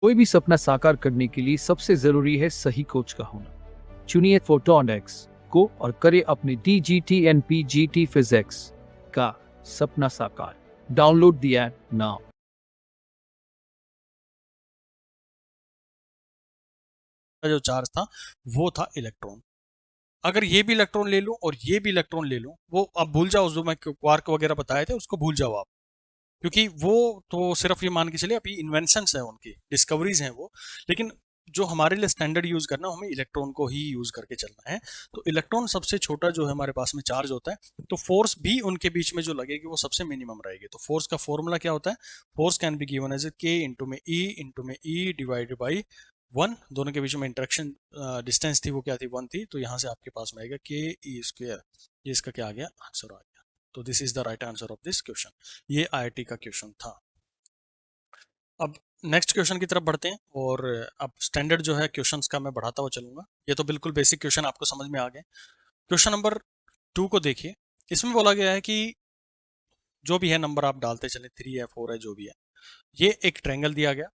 कोई भी सपना साकार करने के लिए सबसे जरूरी है सही कोच का होना। चुनिए फोटोनिक्स को और करें अपने DGT-NPGT फिजिक्स का सपना साकार। Download the app now. का जो चार्ज था वो था इलेक्ट्रॉन। अगर ये भी इलेक्ट्रॉन ले लूं और ये भी इलेक्ट्रॉन ले लूं, वो अब भूल जाओ, जो मैं क्वार्क वगैरह बताए थे उसको भूल जाओ आप, क्योंकि वो तो सिर्फ ये मान के चलिए अभी इन्वेंशंस है, उनकी डिस्कवरीज हैं वो। लेकिन जो हमारे लिए स्टैंडर्ड यूज करना, हमें इलेक्ट्रॉन को ही यूज करके चलना है। तो इलेक्ट्रॉन सबसे छोटा जो है हमारे पास में चार्ज होता है, तो फोर्स भी उनके बीच में जो लगेगी वो सबसे मिनिमम रहेगी। तो फोर्स का फॉर्मूला क्या होता है? Force can be given as K into में ई डिवाइडेड बाई वन। दोनों के बीच में इंटरेक्शन डिस्टेंस थी, वो क्या थी? वन थी। तो यहाँ से आपके पास में आएगा के ई स्क्वेयर। ये इसका क्या आ गया? आंसर आ गया। तो this is the right answer of this question. ये आईआईटी का क्वेश्चन था। अब नेक्स्ट क्वेश्चन की तरफ बढ़ते हैं, और अब स्टैंडर्ड जो है क्वेश्चंस का मैं बढ़ाता हुआ चलूंगा। ये तो बिल्कुल बेसिक क्वेश्चन आपको समझ में आ गए। क्वेश्चन नंबर 2 को देखिए। इसमें बोला गया है कि जो भी है नंबर आप डालते चले, 3 है 4 है जो भी है, ये एक ट्रायंगल दिया गया।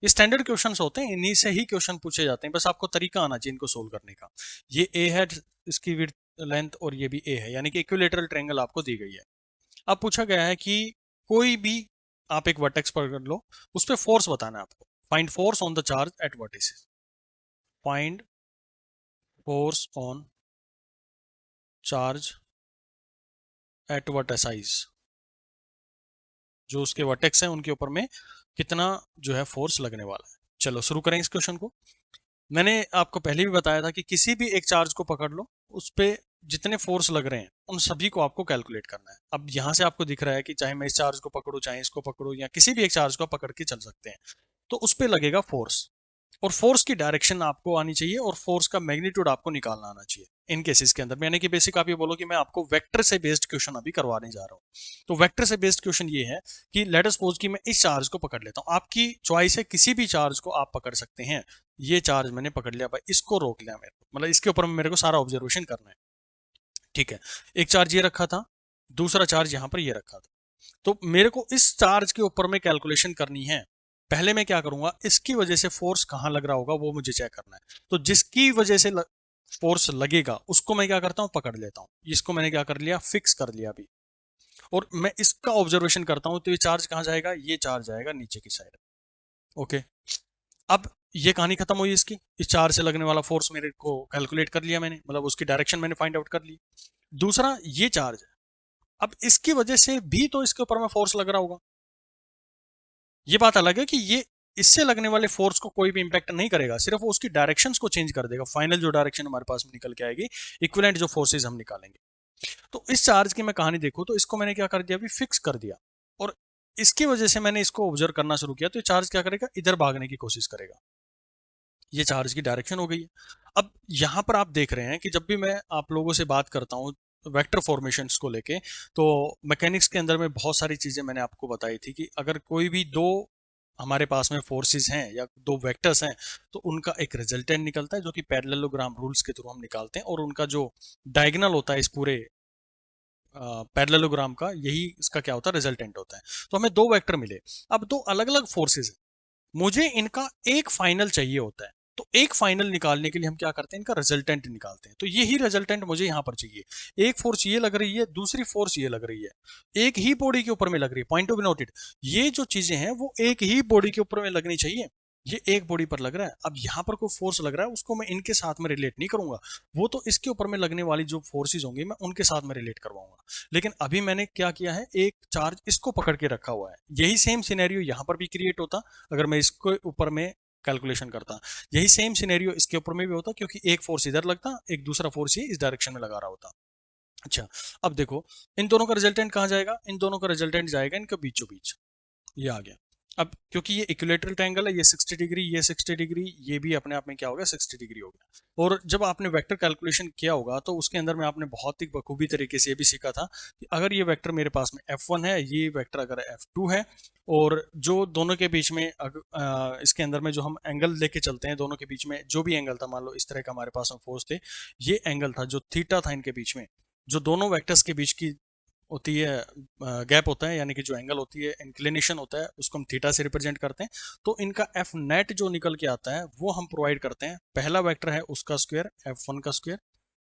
ये स्टैंडर्ड क्वेश्चंस होते हैं, इन्हीं से ही क्वेश्चन पूछे जाते हैं, बस आपको तरीका आना चाहिए इनको सोल्व करने का। ये ए है, इसकी विड्थ लेंथ, और ये भी ए है, यानी कि इक्विलेटरल ट्रायंगल आपको दी गई है। अब पूछा गया है कि कोई भी आप एक वर्टेक्स पकड़ लो, उस पर फोर्स बताना है आपको। Find force on the charge at vertices. Find force on charge at vertices. जो उसके वर्टेक्स हैं उनके ऊपर में कितना जो है फोर्स लगने वाला है। चलो शुरू करें इस क्वेश्चन को। मैंने आपको पहले भी बताया था कि किसी भी एक चार्ज को पकड़ लो, उस पे जितने फोर्स लग रहे हैं उन सभी को आपको कैलकुलेट करना है। अब यहां से आपको दिख रहा है कि चाहे मैं इस चार्ज को पकड़ूं, चाहे इसको पकड़ूं, या किसी भी एक चार्ज को पकड़ के चल सकते हैं, तो उस पे लगेगा फोर्स। और फोर्स की डायरेक्शन आपको आनी चाहिए, और फोर्स का मैग्नीट्यूड आपको निकालना आना चाहिए इन केसेस के अंदर। यानी कि बेसिक आप ये बोलो कि मैं आपको वेक्टर से बेस्ड क्वेश्चन अभी करवाने जा रहा हूँ। तो वेक्टर से बेस्ड क्वेश्चन ये है कि लेट अस सपोज कि मैं इस चार्ज को पकड़ लेता हूँ। आपकी चॉइस है, किसी भी चार्ज को आप पकड़ सकते हैं। ये चार्ज मैंने पकड़ लिया भाई, इसको रोक लिया मेरे को, मतलब इसके ऊपर मेरे को सारा ऑब्जर्वेशन करना है। ठीक है, एक चार्ज ये रखा था, दूसरा चार्ज यहां पर ये रखा था। तो मेरे को इस चार्ज के ऊपर में कैलकुलेशन करनी है। पहले मैं क्या करूंगा, इसकी वजह से फोर्स कहां लग रहा होगा वो मुझे चेक करना है। तो जिसकी वजह से फोर्स लगेगा उसको मैं क्या करता हूं, पकड़ लेता हूं। इसको मैंने क्या कर लिया, फिक्स कर लिया अभी। और मैं इसका ऑब्जर्वेशन करता हूं, तो ये चार्ज कहां जाएगा? ये चार्ज जाएगा नीचे की साइड। ओके, अब ये कहानी खत्म हुई इसकी। इस चार्ज से लगने वाला फोर्स मेरे को कैलकुलेट कर लिया मैंने, मतलब उसकी डायरेक्शन मैंने फाइंड आउट कर ली। दूसरा ये चार्ज है, अब इसकी वजह से भी तो इसके ऊपर में फोर्स लग रहा होगा। ये बात अलग है कि ये इससे लगने वाले फोर्स को कोई भी इंपैक्ट नहीं करेगा, सिर्फ वो उसकी डायरेक्शंस को चेंज कर देगा। फाइनल जो डायरेक्शन हमारे पास में निकल के आएगी, इक्विवेलेंट जो फोर्सेज हम निकालेंगे। तो इस चार्ज की मैं कहानी देखूं, तो इसको मैंने क्या कर दिया, अभी फिक्स कर दिया। और इसकी वजह से मैंने इसको ऑब्जर्व करना शुरू किया, तो ये चार्ज क्या करेगा, इधर भागने की कोशिश करेगा। ये चार्ज की डायरेक्शन हो गई है। अब यहां पर आप देख रहे हैं कि जब भी मैं आप लोगों से बात करता हूं वेक्टर फॉर्मेशंस को लेके, तो मैकेनिक्स के अंदर में बहुत सारी चीजें मैंने आपको बताई थी कि अगर कोई भी दो हमारे पास में फोर्सेस हैं या दो वेक्टर्स हैं, तो उनका एक रिजल्टेंट निकलता है, जो कि पैरेललोग्राम रूल्स के थ्रू हम निकालते हैं। और उनका जो डायगोनल होता है इस पूरे पैरेललोग्राम का, यही इसका क्या होता है, रिजल्टेंट होता है। तो हमें दो वेक्टर मिले। अब दो अलग अलग फोर्सेस हैं, मुझे इनका एक फाइनल चाहिए होता है। तो एक फाइनल निकालने के लिए हम क्या करते हैं, इनका रिजल्टेंट निकालते हैं। तो यही रिजल्टेंट मुझे यहां पर चाहिए। एक फोर्स ये लग रही है, दूसरी फोर्स ये लग रही है, एक ही बॉडी के ऊपर में लग रही है। पॉइंट टू बी नोटेड, ये जो चीजें हैं वो एक ही बॉडी के ऊपर में लगनी चाहिए। ये एक बॉडी पर लग रहा है, अब यहां पर कोई फोर्स लग रहा है, उसको मैं इनके साथ में रिलेट नहीं करूंगा। वो तो इसके ऊपर में लगने वाली जो फोर्सेज होंगी मैं उनके साथ में रिलेट करवाऊंगा। लेकिन अभी मैंने क्या किया है, एक चार्ज इसको पकड़ के रखा हुआ है। यही सेम सिनेरियो यहां पर भी क्रिएट होता अगर मैं इसको ऊपर में कैलकुलेशन करता। यही सेम सिनेरियो इसके ऊपर में भी होता, क्योंकि एक फोर्स इधर लगता, एक दूसरा फोर्स ये इस डायरेक्शन में लगा रहा होता। अच्छा, अब देखो इन दोनों का रिजल्टेंट कहां जाएगा, इन दोनों का रिजल्टेंट जाएगा इनके बीचों बीच। ये आ गया। अब क्योंकि ये इक्विलेटरल ट्रायंगल है, ये 60 डिग्री, ये 60 डिग्री, ये भी अपने आप में क्या हो गया, 60 डिग्री हो गया। और जब आपने वेक्टर कैलकुलेशन किया होगा, तो उसके अंदर में आपने बहुत ही बखूबी तरीके से ये भी सीखा था कि अगर ये वेक्टर मेरे पास में F1 है, ये वेक्टर अगर F2 है, और जो दोनों के बीच में इसके अंदर में जो हम एंगल लेके चलते हैं, दोनों के बीच में जो भी एंगल था, मान लो इस तरह का हमारे पास में फोर्स थे, ये एंगल था जो थीटा था इनके बीच में, जो दोनों वेक्टर्स के बीच की होती है, गैप होता है, यानी कि जो एंगल होती है, इंक्लिनेशन होता है, उसको हम थीटा से रिप्रेजेंट करते हैं। तो इनका एफ नेट जो निकल के आता है वो हम प्रोवाइड करते हैं। पहला वेक्टर है उसका स्क्वायर F1 का स्क्वायर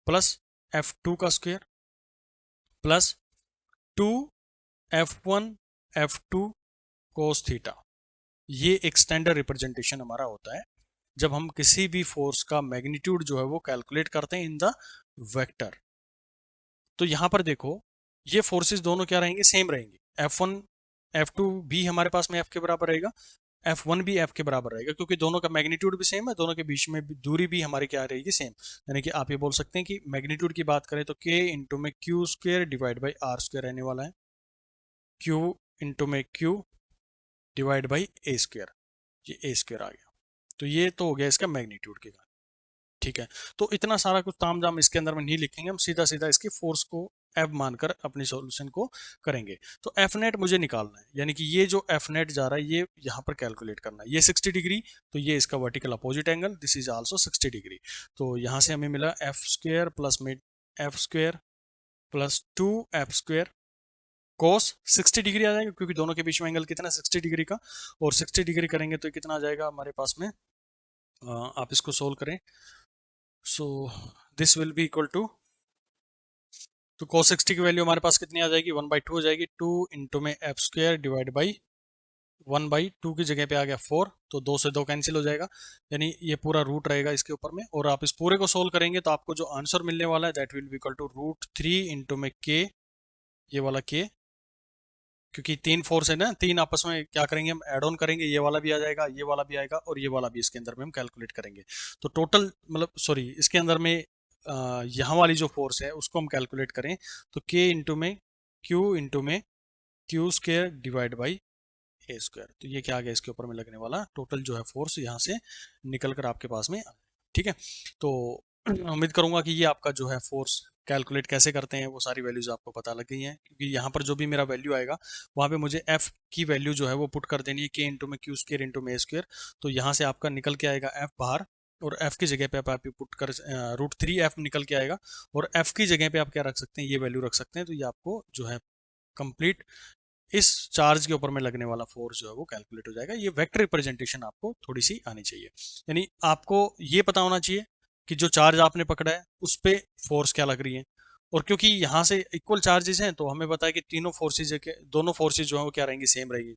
प्लस F2 का square plus 2 F1 F2 cos theta. ये एक स्टैंडर्ड रिप्रेजेंटेशन हमारा होता है जब हम किसी भी फोर्स का मैग्नीट्यूड जो है वो कैलकुलेट करते हैं इन द वेक्टर। तो यहां पर देखो ये फोर्सेस दोनों क्या रहेंगे, सेम रहेंगे। F1 F2 भी हमारे पास में F के बराबर रहेगा, F1 भी F के बराबर रहेगा, क्योंकि दोनों का मैग्नीट्यूड भी सेम है, दोनों के बीच में दूरी भी हमारी क्या रहेगी, सेम। यानी कि आप ये बोल सकते हैं कि मैग्नीट्यूड की बात करें तो K इंटू में Q square divide by R square रहने वाला है, Q इंटू में Q divide by A square, ये ए स्क्वेयर आ गया। तो ये तो हो गया इसका मैग्नीट्यूड के कारण, ठीक है। तो इतना सारा कुछ तामझाम इसके अंदर में नहीं लिखेंगे, हम सीधा सीधा इसके फोर्स को एफ मानकर अपनी सॉल्यूशन को करेंगे। तो एफ नेट मुझे निकालना है, यानी कि ये जो एफ नेट जा रहा है ये यहाँ पर कैलकुलेट करना है। ये 60 डिग्री, तो ये इसका vertical opposite angle, this is also 60 degree. तो यहाँ से हमें मिला एफ स्क्वेयर प्लस में F square plus 2 F square cos 60 degree आ जाएगा, क्योंकि दोनों के बीच में एंगल कितना 60 डिग्री का, और 60 डिग्री करेंगे तो कितना आ जाएगा हमारे पास में, आप इसको सोल्व करें। So this will be equal to, तो cos 60 की वैल्यू हमारे पास कितनी आ जाएगी, 1/2 हो जाएगी। 2 इंटू में एफ स्क्वायर डिवाइड बाई 1/2 की जगह पे आ गया 4, तो 2 से 2 कैंसिल हो जाएगा, यानी ये पूरा रूट रहेगा इसके ऊपर में। और आप इस पूरे को सोल्व करेंगे तो आपको जो आंसर मिलने वाला है that will be equal to √3 into में k, ये वाला k, क्योंकि 3 फोर्स है ना, 3 आपस में क्या करेंगे हम ऐड ऑन करेंगे, ये वाला भी आ जाएगा, ये वाला भी आएगा, और ये वाला भी इसके अंदर में हम कैलकुलेट करेंगे। तो टोटल मतलब सॉरी इसके अंदर में यहाँ वाली जो फोर्स है उसको हम कैलकुलेट करें तो k इंटू में Q square divide by A square. तो ये क्या आ गया इसके ऊपर में लगने वाला टोटल जो है फोर्स यहाँ से निकल कर आपके पास में, ठीक है। तो उम्मीद करूंगा कि ये आपका जो है फोर्स कैलकुलेट कैसे करते हैं वो सारी वैल्यूज आपको पता लग गई हैं, क्योंकि यहाँ पर जो भी मेरा वैल्यू आएगा वहाँ पे मुझे f की वैल्यू जो है वो पुट कर देनी है, k इंटू में क्यू स्क्वायर इंटू में ए स्क्वायर। तो यहाँ से आपका निकल के आएगा f बाहर, और f की जगह पे आप पुट कर √3f निकल के आएगा, और f की जगह पे आप क्या रख सकते हैं, ये वैल्यू रख सकते हैं। तो ये आपको जो है कंप्लीट इस चार्ज के ऊपर में लगने वाला फोर्स जो है वो कैलकुलेट हो जाएगा। ये वेक्टर रिप्रेजेंटेशन आपको थोड़ी सी आनी चाहिए, यानी आपको ये पता होना चाहिए कि जो चार्ज आपने पकड़ा है उस पे फोर्स क्या लग रही है। और क्योंकि यहाँ से इक्वल चार्जेस हैं तो हमें पता है कि तीनों फोर्सेज के दोनों फोर्सेज जो है वो क्या रहेंगी, सेम रहेगी।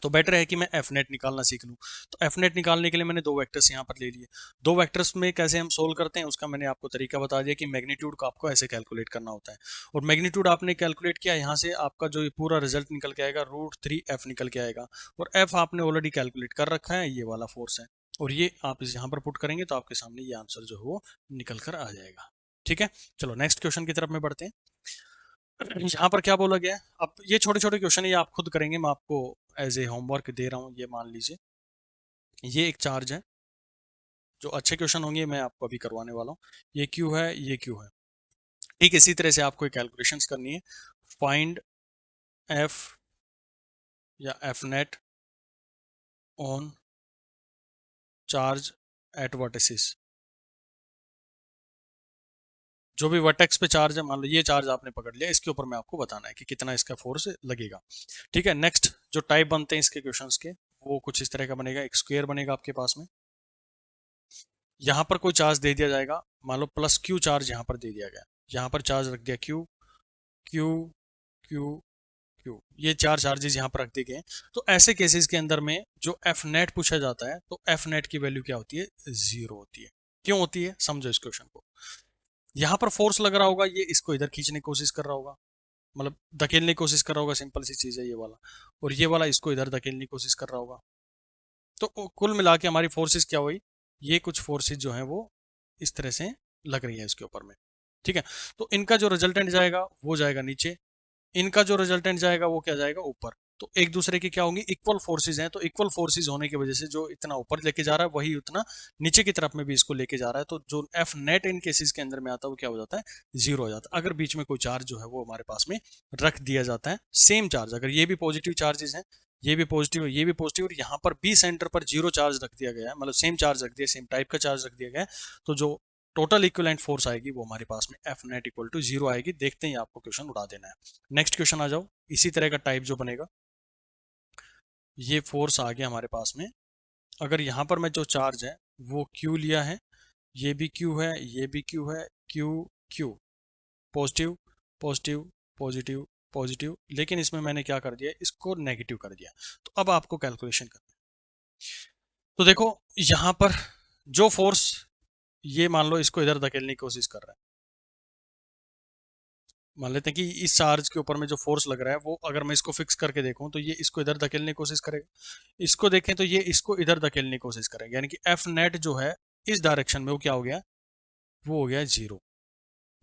तो बेटर है कि मैं एफ नेट निकालना सीख लूँ। तो एफ नेट निकालने के लिए मैंने 2 वेक्टर्स यहाँ पर ले लिए। 2 वेक्टर्स में कैसे हम सोल्व करते हैं उसका मैंने आपको तरीका बता दिया कि मैग्नीट्यूड को आपको ऐसे कैलकुलेट करना होता है। और मैग्नीट्यूड आपने कैलकुलेट किया, यहाँ से आपका जो ये पूरा रिजल्ट निकल के आएगा √3f निकल के आएगा, और f आपने ऑलरेडी कैलकुलेट कर रखा है, ये वाला फोर्स है, और ये आप इस यहाँ पर पुट करेंगे तो आपके सामने ये आंसर जो है वो निकल कर आ जाएगा, ठीक है। चलो नेक्स्ट क्वेश्चन की तरफ में बढ़ते हैं। यहाँ पर क्या बोला गया है, अब ये छोटे छोटे क्वेश्चन है, ये आप खुद करेंगे, मैं आपको एज ए होमवर्क दे रहा हूँ। ये मान लीजिए ये एक चार्ज है, जो अच्छे क्वेश्चन होंगे मैं आपको अभी करवाने वाला हूँ। ये क्यू है, ये क्यू है, ठीक इसी तरह से आपको कैलकुलेशंस करनी है। फाइंड एफ या F net on charge at vertices. जो भी वर्टेक्स पे चार्ज है, मान लो ये चार्ज आपने पकड़ लिया, इसके ऊपर में आपको बताना है कि कितना इसका फोर्स लगेगा, ठीक है। नेक्स्ट जो टाइप बनते हैं इसके क्वेश्चंस के वो कुछ इस तरह का बनेगा। एक स्क्वायर बनेगा आपके पास में, यहाँ पर कोई चार्ज दे दिया जाएगा, मान लो प्लस क्यू चार्ज यहाँ पर दे दिया गया, यहाँ पर चार्ज रख दिया क्यू क्यू क्यू क्यू, ये 4 चार्जेस यहाँ पर रख दिए गए। तो ऐसे केसेस के अंदर में जो एफ नेट पूछा जाता है तो एफ नेट की वैल्यू क्या होती है, 0 होती है। क्यों होती है समझो इस क्वेश्चन को। यहाँ पर फोर्स लग रहा होगा, ये इसको इधर खींचने की कोशिश कर रहा होगा, मतलब धकेलने की कोशिश कर रहा होगा, सिंपल सी चीज है ये वाला, और ये वाला इसको इधर धकेलने की कोशिश कर रहा होगा। तो कुल मिला के हमारी फोर्सेस क्या हुई, ये कुछ फोर्सेस जो है वो इस तरह से लग रही है इसके ऊपर में, ठीक है। तो इनका जो रिजल्टेंट जाएगा वो जाएगा नीचे, इनका जो रिजल्टेंट जाएगा वो क्या जाएगा ऊपर। तो एक दूसरे की क्या होंगी, इक्वल फोर्सेज हैं, तो इक्वल फोर्सेज होने की वजह से जो इतना ऊपर लेके जा रहा है वही उतना नीचे की तरफ में भी इसको लेके जा रहा है। तो जो एफ नेट इन केसेस के अंदर में आता है वो क्या हो जाता है, 0 हो जाता है। अगर बीच में कोई चार्ज जो है वो हमारे पास में रख दिया जाता है, सेम चार्ज, अगर ये भी पॉजिटिव चार्जेस हैं, ये भी पॉजिटिव है, ये भी पॉजिटिव, और यहाँ पर बी सेंटर पर 0 चार्ज रख दिया गया है, मतलब सेम चार्ज रख दिया, सेम टाइप का चार्ज रख दिया गया है, तो जो टोटल इक्विवेलेंट फोर्स आएगी वो हमारे पास में एफ नेट इक्वल टू 0 आएगी। देखते ही आपको क्वेश्चन उड़ा देना है। नेक्स्ट क्वेश्चन आ जाओ। इसी तरह का टाइप जो बनेगा, ये फोर्स आ गया हमारे पास में। अगर यहाँ पर मैं जो चार्ज है वो Q लिया है, ये भी Q है, ये भी Q है, Q Q, positive positive positive positive, लेकिन इसमें मैंने क्या कर दिया, इसको नेगेटिव कर दिया। तो अब आपको कैलकुलेशन करना है। तो देखो यहाँ पर जो फोर्स, ये मान लो इसको इधर धकेलने की कोशिश कर रहा है, मान लेते हैं कि इस चार्ज के ऊपर में जो फोर्स लग रहा है वो, अगर मैं इसको फिक्स करके देखूं तो ये इसको इधर धकेलने की कोशिश करेगा, इसको देखें तो ये इसको इधर धकेलने की कोशिश करेगा, यानी कि एफ नेट जो है इस डायरेक्शन में वो क्या हो गया, वो हो गया 0,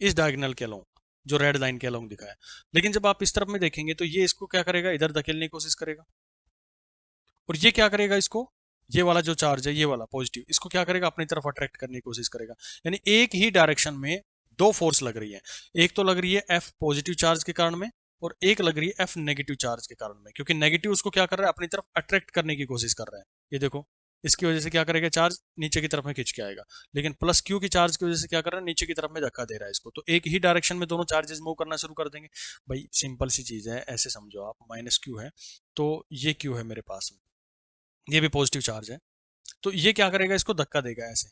इस डायगोनल के अलोंग, जो रेड लाइन के अलोंग दिखा है। लेकिन जब आप इस तरफ में देखेंगे तो ये इसको क्या करेगा, इधर धकेलने की कोशिश करेगा, और ये क्या करेगा, इसको, ये वाला जो चार्ज है, ये वाला पॉजिटिव, इसको क्या करेगा, अपनी तरफ अट्रैक्ट करने की कोशिश करेगा। यानी एक ही डायरेक्शन में दो फोर्स लग रही है, एक तो लग रही है एफ पॉजिटिव चार्ज के कारण में, और एक लग रही है एफ नेगेटिव चार्ज के कारण में, क्योंकि नेगेटिव उसको क्या कर रहा है, अपनी तरफ अट्रैक्ट करने की कोशिश कर रहा है। ये देखो, इसकी वजह से क्या करेगा, चार्ज नीचे की तरफ में खिंच के आएगा, लेकिन प्लस क्यू की चार्ज की वजह से क्या कर रहा है, नीचे की तरफ में धक्का दे रहा है इसको, तो एक ही डायरेक्शन में दोनों चार्जेस मूव करना शुरू कर देंगे। भाई सिंपल सी चीज है, ऐसे समझो आप, माइनस क्यू है तो ये क्यू है मेरे पास में, ये भी पॉजिटिव चार्ज है, तो ये क्या करेगा, इसको धक्का देगा ऐसे,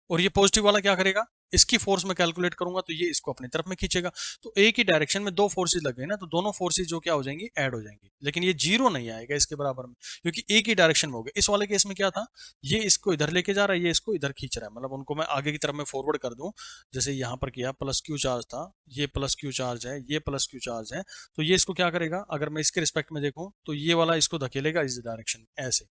और ये पॉजिटिव वाला क्या करेगा, इसकी फोर्स में कैलकुलेट करूंगा तो ये इसको अपनी तरफ में खींचेगा। तो एक ही डायरेक्शन में दो फोर्सेज लग गए ना, तो दोनों फोर्सेज जो क्या हो जाएंगी, ऐड हो जाएंगी, लेकिन ये 0 नहीं आएगा इसके बराबर में, क्योंकि एक ही डायरेक्शन में हो गया। इस वाले केस में क्या था, ये इसको इधर लेके जा रहा है, ये इसको इधर खींच रहा है, मतलब उनको मैं आगे की तरफ में फॉरवर्ड कर दूं, जैसे यहाँ पर किया, प्लस क्यू चार्ज था, ये प्लस क्यू चार्ज है, ये प्लस क्यू चार्ज है, तो ये इसको क्या करेगा, अगर मैं इसके रिस्पेक्ट में देखूं तो ये वाला इसको धकेलेगा इस डायरेक्शन में ऐसे,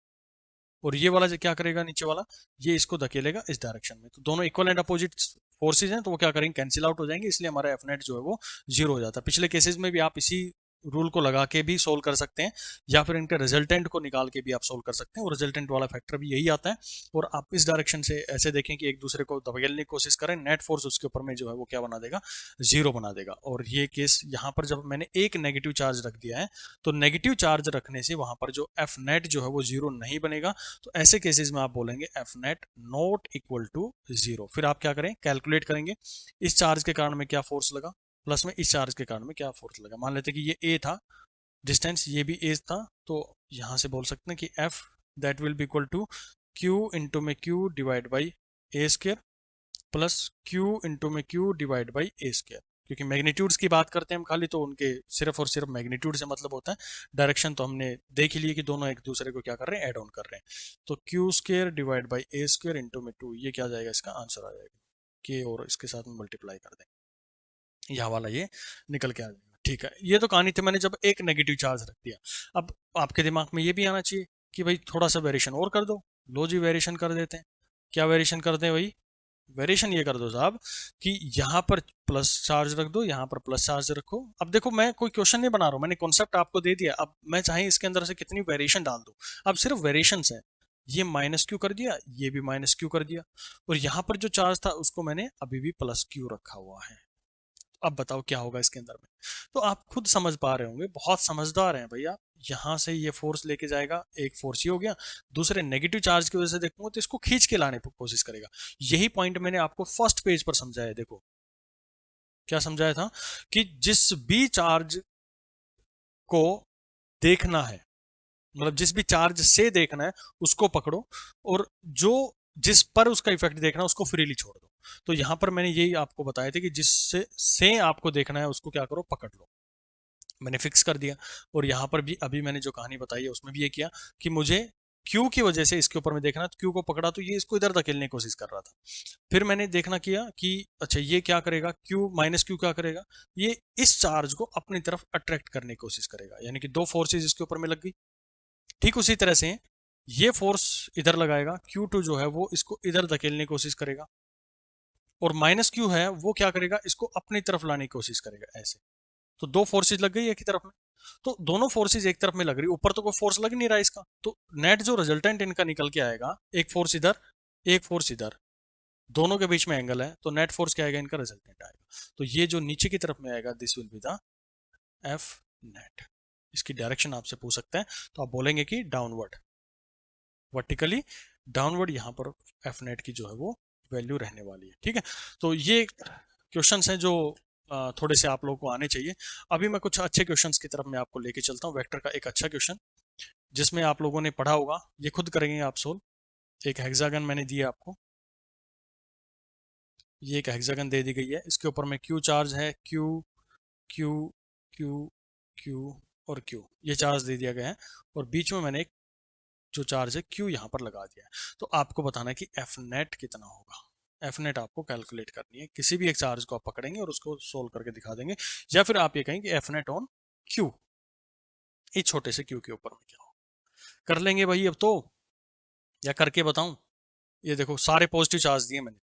और ये वाला जो क्या करेगा, नीचे वाला, ये इसको धकेलेगा इस डायरेक्शन में, तो दोनों इक्वल एंड अपोजिट फोर्सेज हैं, तो वो क्या करेंगे, कैंसिल आउट हो जाएंगे, इसलिए हमारा एफ नेट जो है वो 0 हो जाता है। पिछले केसेस में भी आप इसी रूल को लगा के भी सोल्व कर सकते हैं, या फिर इनके रिजल्टेंट को निकाल के भी आप सोल्व कर सकते हैं, और रिजल्टेंट वाला फैक्टर भी यही आता है। और आप इस डायरेक्शन से ऐसे देखें कि एक दूसरे को धकेलने की कोशिश करें, नेट फोर्स उसके ऊपर में जो है वो क्या बना देगा, 0 बना देगा। और ये केस यहाँ पर जब मैंने एक नेगेटिव चार्ज रख दिया है, तो नेगेटिव चार्ज रखने से वहां पर जो एफ नेट जो है वो 0 नहीं बनेगा, तो ऐसे केसेस में आप बोलेंगे F net not equal to 0। फिर आप क्या करें, कैलकुलेट करेंगे इस चार्ज के कारण में क्या फोर्स लगा, प्लस में इस चार्ज के कारण में क्या फोर्स लगा। मान लेते हैं कि ये ए था डिस्टेंस, ये भी एज था, तो यहां से बोल सकते हैं कि F that will be equal to Q into में Q divide by A square plus Q into में Q divide by A square, क्योंकि मैग्नीट्यूड्स की बात करते हैं हम खाली, तो उनके सिर्फ और सिर्फ मैग्नीट्यूड से मतलब होता है, डायरेक्शन तो हमने देख ही लिए कि दोनों एक दूसरे को क्या कर रहे हैं, एड ऑन कर रहे हैं। तो Q square divide by A square into में 2, ये क्या जाएगा, इसका आंसर आ जाएगा के, और इसके साथ में मल्टीप्लाई कर दें, यह वाला ये निकल के आ जाएगा। ठीक है, ये तो कहानी थी, मैंने जब एक नेगेटिव चार्ज रख दिया। अब आपके दिमाग में ये भी आना चाहिए कि भाई थोड़ा सा वेरिएशन और कर दो। लो जी, वेरिएशन कर देते हैं। क्या वेरिएशन कर दें भाई, वेरिएशन ये कर दो साहब कि यहाँ पर प्लस चार्ज रख दो, यहाँ पर प्लस चार्ज रखो। अब देखो, मैं कोई क्वेश्चन नहीं बना रहा हूँ, मैंने कॉन्सेप्ट आपको दे दिया, अब मैं चाहे इसके अंदर से कितनी वेरिएशन डाल दूँ, अब सिर्फ वेरिएशन है। ये माइनस क्यू कर दिया, ये भी माइनस क्यू कर दिया, और यहाँ पर जो चार्ज था उसको मैंने अभी भी प्लस क्यू रखा हुआ है। अब बताओ क्या होगा इसके अंदर में, तो आप खुद समझ पा रहे होंगे, बहुत समझदार हैं भैया। यहां से ये फोर्स लेके जाएगा, एक फोर्स ही हो गया, दूसरे नेगेटिव चार्ज की वजह से देखूंगा तो इसको खींच के लाने की कोशिश करेगा। यही पॉइंट मैंने आपको फर्स्ट पेज पर समझाया। देखो क्या समझाया था कि जिस भी चार्ज को देखना है, मतलब जिस भी चार्ज से देखना है उसको पकड़ो, और जो जिस पर उसका इफेक्ट देखना है उसको फ्रीली छोड़ दो। तो यहां पर मैंने यही आपको बताया था कि जिससे से आपको देखना है उसको क्या करो, पकड़ लो, मैंने फिक्स कर दिया। और यहाँ पर भी अभी मैंने जो कहानी बताई है उसमें भी ये किया कि मुझे क्यू की वजह से इसके ऊपर में देखना, तो क्यू को पकड़ा तो ये इसको इधर धकेलने की कोशिश कर रहा था। फिर मैंने देखना किया कि अच्छा ये क्या करेगा, क्यू माइनस क्यू क्या करेगा, ये इस चार्ज को अपनी तरफ अट्रैक्ट करने की कोशिश करेगा, यानी कि दो फोर्सेज इसके ऊपर में लग गई। ठीक उसी तरह से ये फोर्स इधर लगाएगा, Q2 जो है वो इसको इधर धकेलने की कोशिश करेगा, और माइनस क्यू है वो क्या करेगा, इसको अपनी तरफ लाने की कोशिश करेगा ऐसे। तो दो फोर्सेज लग गई एक ही तरफ में, तो दोनों फोर्सेज एक तरफ में लग रही, ऊपर तो कोई फोर्स लग नहीं रहा इसका, तो नेट जो रिजल्टेंट इनका निकल के आएगा, एक फोर्स इधर एक फोर्स इधर, दोनों के बीच में एंगल है, तो नेट फोर्स क्या आएगा, इनका रिजल्टेंट आएगा। तो ये जो नीचे की तरफ में आएगा, this will be the F net. इसकी डायरेक्शन आपसे पूछ सकते हैं, तो आप बोलेंगे कि डाउनवर्ड, वर्टिकली डाउनवर्ड, यहां पर एफ नेट की जो है वो वैल्यू रहने वाली है। ठीक है, तो ये क्वेश्चन हैं जो थोड़े से आप लोगों को आने चाहिए। अभी मैं कुछ अच्छे क्वेश्चंस की तरफ मैं आपको लेके चलता हूँ। वेक्टर का एक अच्छा क्वेश्चन जिसमें आप लोगों ने पढ़ा होगा, ये खुद करेंगे आप सोल्व। एक हेक्सागन मैंने दिया आपको, ये एक हेक्सागन दे दी गई है, इसके ऊपर में क्यू चार्ज है, क्यू क्यू क्यू क्यू और क्यू, ये चार्ज दे दिया गया है, और बीच में मैंने एक जो चार्ज है क्यू यहाँ पर लगा दिया है। तो आपको बताना है कि एफ नेट कितना होगा। एफ नेट आपको कैलकुलेट करनी है, किसी भी एक चार्ज को आप पकड़ेंगे और उसको सोल्व करके दिखा देंगे, या फिर आप ये कहेंगे एफ नेट ऑन क्यू, इस छोटे से क्यू के ऊपर में क्या हो। कर लेंगे भाई अब तो, या करके बताऊं? ये देखो सारे पॉजिटिव चार्ज दिए मैंने,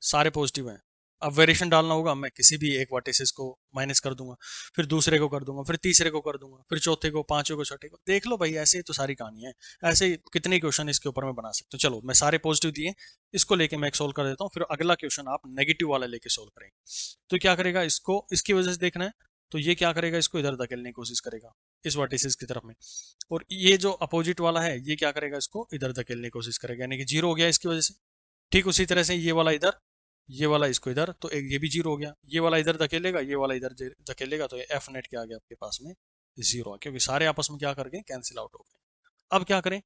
सारे पॉजिटिव हैं। अब वेरिएशन डालना होगा, मैं किसी भी एक वर्टिसेस को माइनस कर दूंगा, फिर दूसरे को कर दूंगा, फिर तीसरे को कर दूंगा, फिर चौथे को, पांचवें को, छठे को। देख लो भाई, ऐसे ही तो सारी कहानी है। ऐसे ही कितने क्वेश्चन इसके ऊपर में बना सकते हो। चलो मैं सारे पॉजिटिव दिए, इसको लेके मैं एक सोल्व कर देता हूँ, फिर अगला क्वेश्चन आप नेगेटिव वाला लेके सोल्व करेंगे। तो क्या करेगा, इसको इसकी वजह से देखना है, तो ये क्या करेगा, इसको इधर धकेलने की कोशिश करेगा इस वर्टिसेस की तरफ में, और ये जो अपोजिट वाला है ये क्या करेगा, इसको इधर धकेलने की कोशिश करेगा, यानी कि जीरो हो गया इसकी वजह से। ठीक उसी तरह से ये वाला इधर, ये वाला इसको इधर, तो एक ये भी जीरो हो गया, ये वाला इधर धकेलेगा, ये वाला इधर धकेलेगा, तो ये एफ नेट के आगे आपके पास में जीरो है, क्योंकि सारे आपस में क्या कर गए, कैंसिल आउट हो गए। अब क्या करें,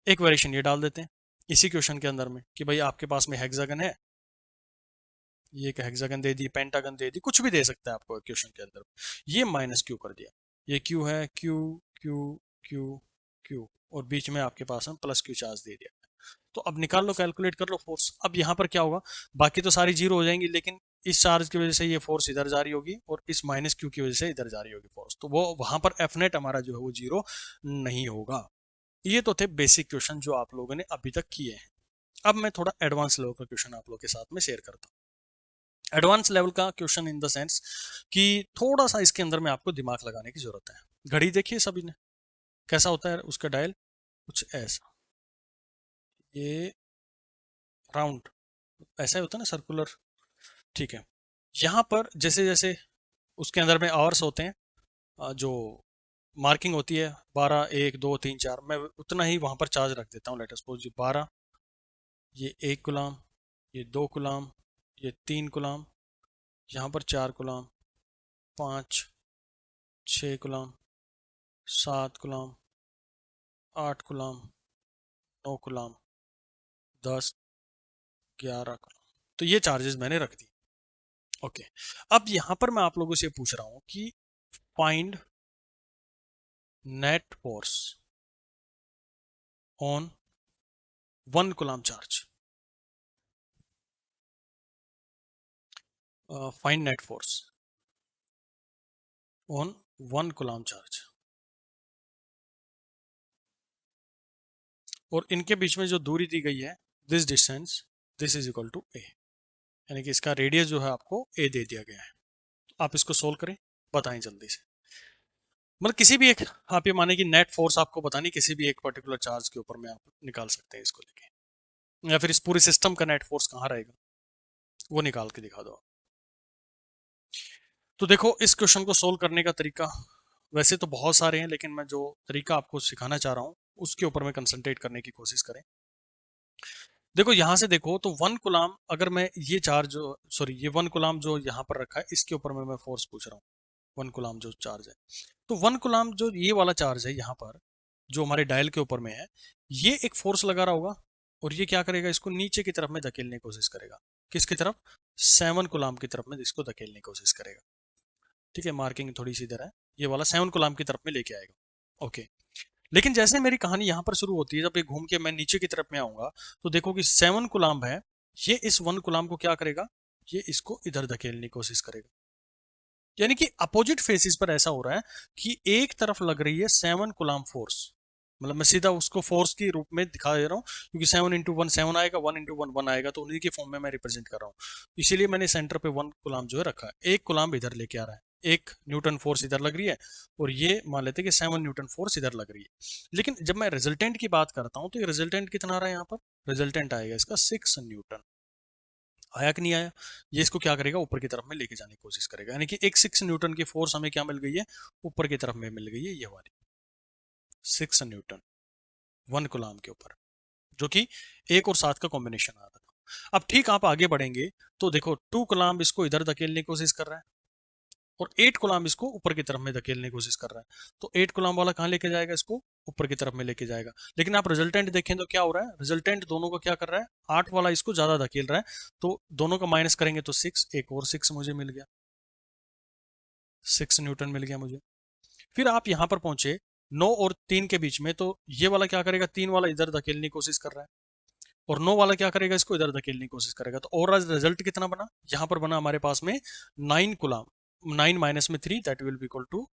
एक वेरिएशन ये डाल देते हैं इसी क्वेश्चन के अंदर में कि भाई आपके पास में हेक्सागन है, ये एक हेक्सागन दे दी, पेंटागन दे दी, कुछ भी दे सकता है आपको क्वेश्चन के अंदर। ये माइनस क्यू कर दिया, ये क्यू है, क्यू क्यू क्यू क्यू, और बीच में आपके पास में प्लस क्यू चार्ज दे दिया। तो अब निकाल लो, कैलकुलेट कर लो फोर्स। अब यहाँ पर क्या होगा, बाकी तो सारी जीरो हो जाएंगी, लेकिन इस चार्ज की वजह से ये फोर्स इधर जा रही होगी, और इस माइनस क्यू की वजह से इधर जा रही होगी फोर्स, तो वो वहां पर एफ नेट हमारा जो है वो जीरो नहीं होगा। ये तो थे बेसिक क्वेश्चन जो आप लोगों ने अभी तक किए हैं। अब मैं थोड़ा एडवांस लेवल का क्वेश्चन आप लोगों के साथ में शेयर करता हूँ। एडवांस लेवल का क्वेश्चन इन द सेंस कि थोड़ा सा इसके अंदर में आपको दिमाग लगाने की जरूरत है। घड़ी देखिए सभी ने, कैसा होता है उसका डायल, कुछ ऐसा, ये राउंड ऐसा ही होता है ना, सर्कुलर। ठीक है, यहाँ पर जैसे जैसे उसके अंदर में आवर्स होते हैं, जो मार्किंग होती है 12, 1, 2, 3, 4, मैं उतना ही वहाँ पर चार्ज रख देता हूँ। लेट अस सपोज 12, ये 1 गुलाम, ये 2 गुलाम, ये 3 गुलाम, यहाँ पर 4 गुलाम, 5, 6 गुलाम, 7 गुलाम, 8 गुलाम, 9 गुलाम, 10, 11 गुलाम। तो ये चार्जेस मैंने रख दिए। ओके, अब यहाँ पर मैं आप लोगों से पूछ रहा हूँ कि find net force on 1 coulomb charge. Find net force on 1 coulomb charge, और इनके बीच में जो दूरी दी गई है, this distance, this is equal to A, यानी कि इसका रेडियस जो है आपको ए दे दिया गया है। आप इसको सोल्व करें, बताएं जल्दी से। मतलब किसी भी एक, आप ये माने कि नेट फोर्स आपको बतानी, किसी भी एक पर्टिकुलर चार्ज के ऊपर में आप निकाल सकते हैं इसको लेके, या फिर इस पूरे सिस्टम का नेट फोर्स कहाँ रहेगा वो निकाल के दिखा दो। तो देखो, इस क्वेश्चन को सोल्व करने का तरीका वैसे तो बहुत सारे हैं, लेकिन मैं जो तरीका आपको सिखाना चाह रहा हूँ उसके ऊपर में कंसंट्रेट करने की कोशिश करें। देखो यहां से देखो तो 1 कूलम, अगर मैं ये चार्ज, सॉरी ये 1 कूलम जो यहाँ पर रखा है इसके ऊपर में मैं फोर्स पूछ रहा हूँ। 1 कूलम जो चार्ज है, तो 1 कूलम जो ये वाला चार्ज है यहाँ पर जो हमारे डायल के ऊपर में है, ये एक फोर्स लगा रहा होगा, और ये क्या करेगा, इसको नीचे की तरफ में धकेलने की कोशिश करेगा। किसकी तरफ, 7 कूलम की तरफ में इसको धकेलने की कोशिश करेगा। ठीक है, मार्किंग थोड़ी सी इधर है, ये वाला 7 कूलम की तरफ में लेके आएगा। ओके, लेकिन जैसे मेरी कहानी यहाँ पर शुरू होती है, जब ये घूम के मैं नीचे की तरफ में आऊंगा, तो देखो कि 7 कूलम है, ये इस 1 कूलम को क्या करेगा, ये इसको इधर धकेलने की कोशिश करेगा। यानी कि अपोजिट फेसिस पर ऐसा हो रहा है कि एक तरफ लग रही है 7 कूलम फोर्स, मतलब मैं सीधा उसको फोर्स के रूप में दिखा दे रहा हूँ, क्योंकि 7 इंटू 1 7 आएगा, 1 इंटू 1 1 आएगा, तो उन्हीं के फॉर्म में मैं रिप्रेजेंट कर रहा हूँ। इसीलिए मैंने सेंटर पे 1 कूलम जो है रखा है, एक कूलम इधर लेके आ रहा है, एक न्यूटन फोर्स इधर लग रही है, और ये मान लेते हैं कि 7 न्यूटन फोर्स इधर लग रही है। लेकिन जब मैं रिजल्टेंट की बात करता हूँ, तो ये रिजल्टेंट कितना आ रहा है, यहाँ पर रिजल्टेंट आएगा इसका 6 न्यूटन। आया कि नहीं आया, ये इसको क्या करेगा, ऊपर की तरफ में लेके जाने की कोशिश करेगा, यानी कि एक 6 न्यूटन की फोर्स हमें क्या मिल गई है, ऊपर की तरफ में मिल गई है, ये वाली 6 न्यूटन 1 कूलम के ऊपर, जो कि 1 और 7 का कॉम्बिनेशन आ रहा था। अब ठीक आप आगे बढ़ेंगे तो देखो 2 कूलम्ब इसको इधर धकेलने की कोशिश कर रहा है और 8 कूलम्ब इसको ऊपर की तरफ में धकेलने की कोशिश कर रहा है। तो 8 कूलम्ब वाला कहाँ लेके जाएगा, इसको ऊपर की तरफ में लेके जाएगा। लेकिन आप रिजल्टेंट देखें तो क्या हो रहा है, रिजल्टेंट दोनों को क्या कर रहा है, 8 वाला इसको ज्यादा धकेल रहा है, तो दोनों का माइनस करेंगे तो 6, एक और 6 मुझे मिल गया, 6 न्यूटन मिल गया मुझे। फिर आप यहां पर पहुंचे 9 और 3 के बीच में, तो ये वाला क्या करेगा, 3 वाला इधर धकेलने की कोशिश कर रहा है और 9 वाला क्या करेगा, इसको इधर धकेलने की कोशिश करेगा। तो ओवरऑल रिजल्ट कितना बना, यहां पर बना हमारे पास में 9 कूलम्ब, 9 माइनस में 3 that will be equal to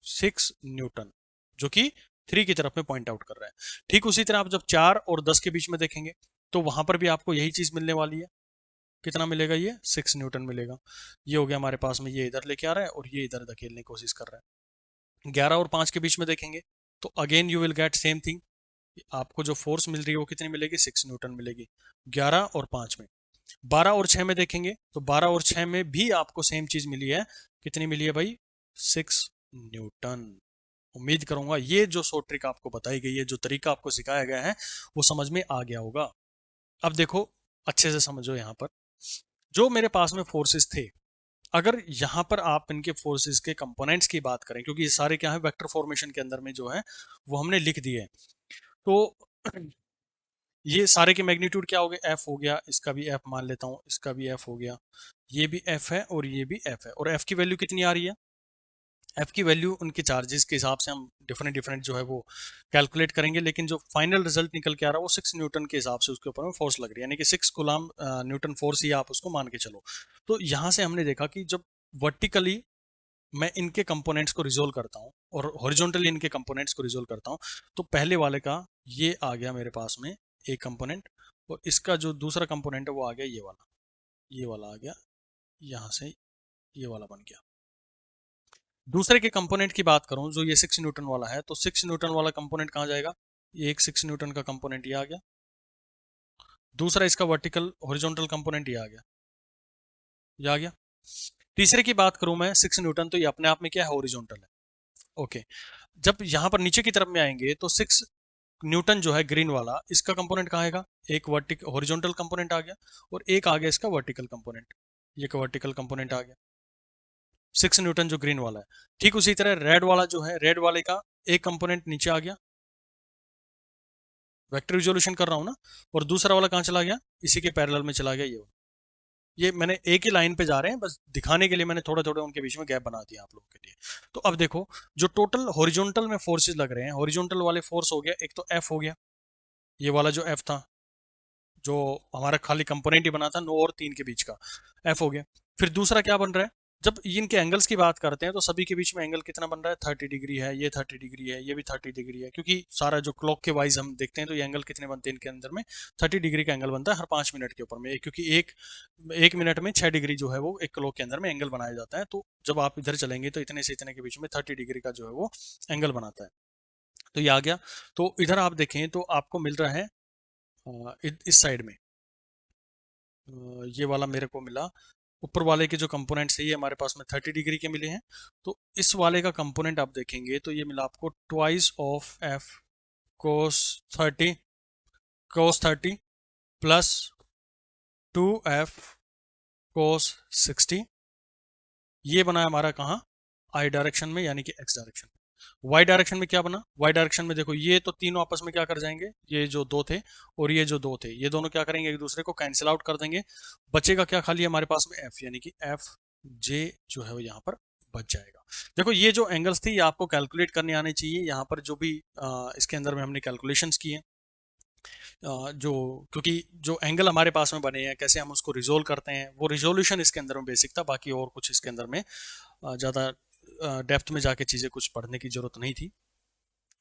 6 newton, जो कि 3 की तरफ में पॉइंट आउट कर रहा है। ठीक उसी तरह आप जब 4 और 10 के बीच में देखेंगे तो वहां पर भी आपको यही चीज मिलने वाली है। कितना मिलेगा, ये 6 न्यूटन मिलेगा। ये हो गया हमारे पास में, ये इधर लेके आ रहा है और ये इधर धकेलने की कोशिश कर रहा है। 11 और 5 के बीच में देखेंगे तो again you will get same thing, आपको जो फोर्स मिल रही है वो कितनी मिलेगी, 6 न्यूटन मिलेगी 11 और 5 में। 12 और 6 में देखेंगे तो 12 और 6 में भी आपको सेम चीज मिली है, कितनी मिली है भाई, 6 न्यूटन। उम्मीद करूंगा ये जो शॉर्ट ट्रिक आपको बताई गई है, जो तरीका आपको सिखाया गया है, वो समझ में आ गया होगा। अब देखो अच्छे से समझो, यहाँ पर जो मेरे पास में फोर्सेस थे, अगर यहाँ पर आप इनके फोर्सेस के कंपोनेंट्स की बात करें, क्योंकि ये सारे क्या है, वेक्टर फॉर्मेशन के अंदर में जो है वो हमने लिख दिए हैं, तो ये सारे के मैग्नीट्यूड क्या हो गए, एफ हो गया, इसका भी एफ मान लेता हूँ, इसका भी एफ हो गया, ये भी एफ है और ये भी एफ है। और एफ की वैल्यू कितनी आ रही है, एफ की वैल्यू उनके चार्जेस के हिसाब से हम डिफरेंट डिफरेंट जो है वो कैलकुलेट करेंगे, लेकिन जो फाइनल रिजल्ट निकल के आ रहा है वो 6 न्यूटन के हिसाब से उसके ऊपर में फोर्स लग रही है, यानी कि 6 कूलम्ब न्यूटन फोर्स ही आप उसको मान के चलो। तो यहाँ से हमने देखा कि जब वर्टिकली मैं इनके कंपोनेंट्स को रिजोल्व करता हूँ और हॉरिजॉन्टली इनके कंपोनेंट्स को रिजोल्व करता हूँ, तो पहले वाले का ये आ गया मेरे पास में एक कंपोनेंट, और इसका जो दूसरा कंपोनेंट है वो आ गया ये वाला आ गया, यहाँ से ये वाला बन गया। दूसरे के कंपोनेंट की बात करूं, जो ये 6 न्यूटन वाला है, तो 6 न्यूटन वाला कंपोनेंट कहाँ जाएगा, ये एक 6 न्यूटन का कंपोनेंट ये आ गया, दूसरा इसका वर्टिकल हॉरिजॉन्टल कंपोनेंट ये आ गया, ये आ गया। तीसरे की बात करूं मैं, 6 न्यूटन, तो ये अपने आप में क्या है, हॉरिजॉन्टल है। ओके, जब यहां पर नीचे की तरफ में आएंगे तो 6 न्यूटन जो है ग्रीन वाला, इसका कंपोनेंट कहाँ आएगा, एक वर्टिकल हॉरिजॉन्टल कंपोनेंट आ गया और एक आ गया इसका वर्टिकल कंपोनेंट, ये का वर्टिकल कंपोनेंट आ गया, 6 न्यूटन जो ग्रीन वाला है। ठीक उसी तरह रेड वाला जो है, रेड वाले का एक कंपोनेंट नीचे आ गया, वेक्टर रिजोल्यूशन कर रहा हूं ना, और दूसरा वाला कहाँ चला गया, इसी के पैरेलल में चला गया, ये मैंने एक ही लाइन पे जा रहे हैं, बस दिखाने के लिए मैंने थोड़े थोड़े उनके बीच में गैप बना दिया आप लोगों के लिए। तो अब देखो जो टोटल हॉरिजॉन्टल में फोर्सेस लग रहे हैं, हॉरिजॉन्टल वाले फोर्स हो गया, एक तो एफ हो गया, ये वाला जो एफ था, जो हमारा खाली कंपोनेंट ही बना था 9 और 3 के बीच का, एफ हो गया। फिर दूसरा क्या बन रहा है, जब इनके एंगल्स की बात करते हैं तो सभी के बीच में एंगल कितना बन रहा है, 30 डिग्री है, ये 30 डिग्री है, ये भी 30 डिग्री है, क्योंकि सारा जो क्लॉक के वाइज हम देखते हैं तो ये एंगल कितने बनते हैं इनके अंदर में, 30 डिग्री का एंगल बनता है हर 5 मिनट के ऊपर में, क्योंकि एक मिनट में 6 डिग्री जो है वो एक क्लॉक के अंदर में एंगल बनाया जाता है। तो जब आप इधर चलेंगे तो इतने से इतने के बीच में 30 डिग्री का जो है वो एंगल बनाता है। तो ये आ गया। तो इधर आप देखें तो आपको मिल रहा है इस साइड में ये वाला मेरे को मिला, ऊपर वाले के जो कंपोनेंट्स है ये हमारे पास में 30 डिग्री के मिले हैं। तो इस वाले का कंपोनेंट आप देखेंगे तो ये मिला आपको twice of F cos 30 plus 2f कोस 60, ये बना हमारा कहाँ, आई डायरेक्शन में, यानी कि एक्स डायरेक्शन में। वाई डायरेक्शन में क्या बना, वाई डायरेक्शन में देखो ये तो तीनों आपस में क्या कर जाएंगे, ये जो दो थे और ये जो दो थे, ये दोनों क्या करेंगे, एक दूसरे को कैंसिल आउट कर देंगे, बचेगा क्या खाली हमारे पास में एफ, यानी कि एफ जे जो है वो यहाँ पर बच जाएगा। देखो ये जो एंगल्स थे ये आपको कैलकुलेट करने आने चाहिए, यहाँ पर जो भी इसके अंदर में हमने कैलकुलेशंस किए जो, क्योंकि जो एंगल हमारे पास में बने हैं कैसे हम उसको रिजोल्व करते हैं, वो रिजोल्यूशन इसके अंदर में बेसिक था, बाकी और कुछ इसके अंदर में ज़्यादा डेप्थ में जाके चीज़ें कुछ पढ़ने की जरूरत नहीं थी।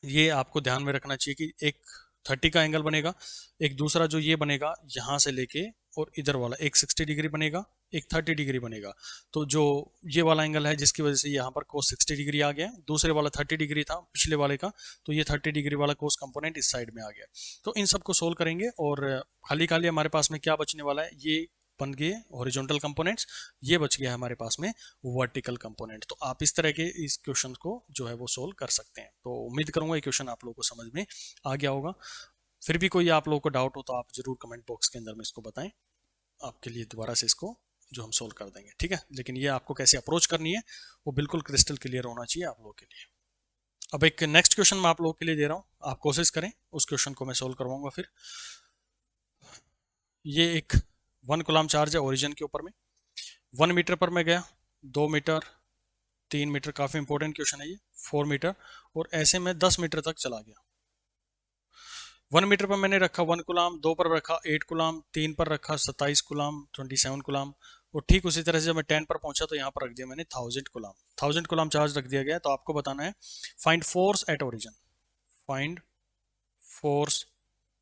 ये आपको ध्यान में रखना चाहिए कि एक 30 का एंगल बनेगा, एक दूसरा जो ये बनेगा यहाँ से लेके और इधर वाला एक 60 डिग्री बनेगा, एक 30 डिग्री बनेगा। तो जो ये वाला एंगल है जिसकी वजह से यहाँ पर कोस 60 डिग्री आ गया, दूसरे वाला 30 डिग्री था पिछले वाले का, तो ये 30 डिग्री वाला कोस कंपोनेंट इस साइड में आ गया। तो इन सबको सोल्व करेंगे और खाली खाली हमारे पास में क्या बचने वाला है, ये बन गए हॉरिजॉन्टल कंपोनेंट्स, ये बच गया हमारे पास में वर्टिकल कंपोनेंट। तो आप इस तरह के इस क्वेश्चन को जो है वो सोल्व कर सकते हैं। तो उम्मीद करूंगा ये क्वेश्चन आप लोगों को समझ में आ गया होगा। फिर भी कोई आप लोगों को डाउट हो तो आप जरूर कमेंट बॉक्स के अंदर में इसको बताएं, आपके लिए दोबारा से इसको जो हम सोल्व कर देंगे, ठीक है। लेकिन ये आपको कैसे अप्रोच करनी है वो बिल्कुल क्रिस्टल क्लियर होना चाहिए आप लोगों के लिए। अब एक नेक्स्ट क्वेश्चन मैं आप लोगों के लिए दे रहा हूँ, आप कोशिश करें, उस क्वेश्चन को मैं सोल्व करवाऊंगा। फिर ये एक 1 कूलम चार्ज है ओरिजिन के ऊपर में, 1 मीटर पर मैं गया, 2 मीटर, 3 मीटर, काफी इंपॉर्टेंट क्वेश्चन है ये, 4 मीटर, और ऐसे में 10 मीटर तक चला गया। 1 मीटर पर मैंने रखा 1 कूलम, 2 पर रखा 8 कूलम, 3 पर रखा 27 कूलम, 27 कूलम, और ठीक उसी तरह से जब मैं 10 पर पहुंचा तो यहाँ पर रख दिया मैंने 1000 कूलम। 1000 कूलम चार्ज रख दिया गया। तो आपको बताना है find force at origin, find force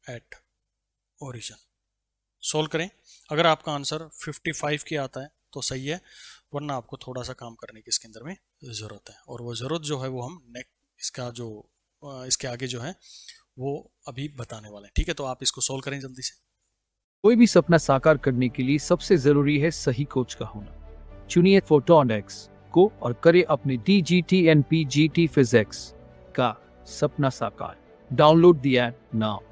at origin. Solve करें। अगर आपका आंसर 55 की आता है तो सही है, वरना आपको थोड़ा सा काम करने की इसके अंदर में ज़रूरत है, और वो ज़रूरत जो है वो हम इसके आगे जो है वो अभी बताने वाले हैं, ठीक है। तो आप इसको सोल्व करें जल्दी से। कोई भी सपना साकार करने के लिए सबसे जरूरी है सही कोच का होना। चुनिए फोटोनिक्स को और करें अपने DGT and PGT फिजिक्स का सपना साकार। Download the app now.